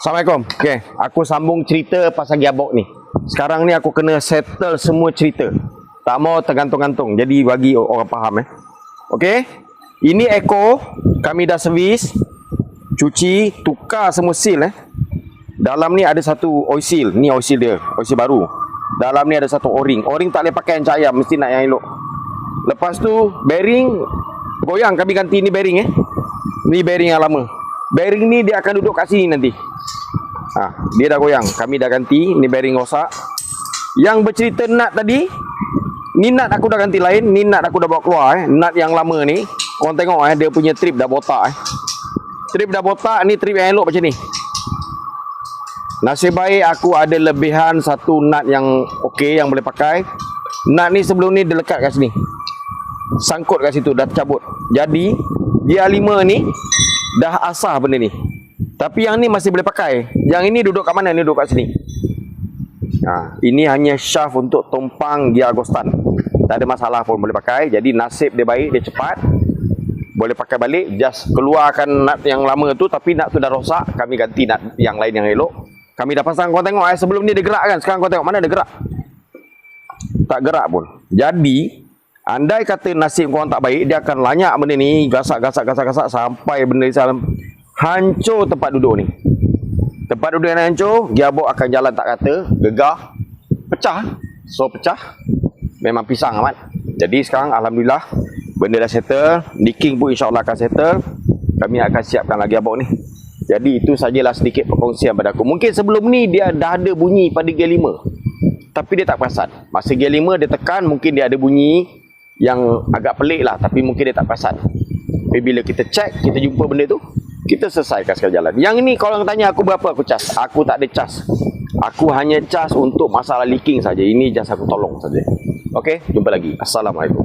Assalamualaikum. Okey, aku sambung cerita pasal gearbox ni. Sekarang ni aku kena settle semua cerita. Tak mau tergantung-gantung. Jadi bagi orang faham Okey. Ini Echo, kami dah servis, cuci, tukar semua seal Dalam ni ada satu oil seal. Ni oil seal dia, oil seal baru. Dalam ni ada satu O-ring. O-ring tak boleh pakai yang cahaya, mesti nak yang elok. Lepas tu bearing goyang, kami ganti ni bearing Ni bearing yang lama. Bearing ni dia akan duduk kat sini nanti. Dia dah goyang, kami dah ganti. Ni bearing rosak. Yang bercerita nut tadi, ni nut aku dah ganti lain. Ni nut aku dah bawa keluar Nut yang lama ni, korang tengok dia punya trip dah botak Trip dah botak. Ni trip yang elok macam ni. Nasib baik aku ada lebihan satu nut yang okey, yang boleh pakai. Nut ni sebelum ni dia lekat kat sini, sangkut kat situ, dah tercabut. Jadi GR5 ni dah asah benda ni. Tapi yang ni masih boleh pakai. Yang ini duduk kat mana? Ni duduk kat sini. Ini hanya shaft untuk tumpang gear Agostan. Tak ada masalah pun, boleh pakai. Jadi nasib dia baik, dia cepat. Boleh pakai balik. Just keluarkan nut yang lama tu. Tapi nut tu dah rosak, kami ganti nut yang lain yang elok. Kami dah pasang. Kau tengok sebelum ni dia gerak kan. Sekarang kau tengok mana dia gerak. Tak gerak pun. Jadi andai kata nasib korang tak baik, dia akan lanyak benda ni, gasak sampai benda ni hancur tempat duduk ni. Tempat duduk yang hancur, gearbox akan jalan tak kata, gegar, pecah. So pecah, memang pisang amat. Jadi sekarang alhamdulillah benda dah settle, leaking pun insyaAllah akan settle. Kami akan siapkan lagi gearbox ni. Jadi itu sajalah sedikit perkongsian pada aku. Mungkin sebelum ni dia dah ada bunyi pada gear 5, tapi dia tak perasan. Masa gear 5 dia tekan, mungkin dia ada bunyi yang agak pelik lah, tapi mungkin dia tak perasan. Tapi bila kita cek, kita jumpa benda tu, kita selesaikan sekali jalan. Yang ni kalau tanya aku berapa aku cas, aku tak ada cas. Aku hanya cas untuk masalah leaking saja. Ini just aku tolong saja. Okey, jumpa lagi. Assalamualaikum.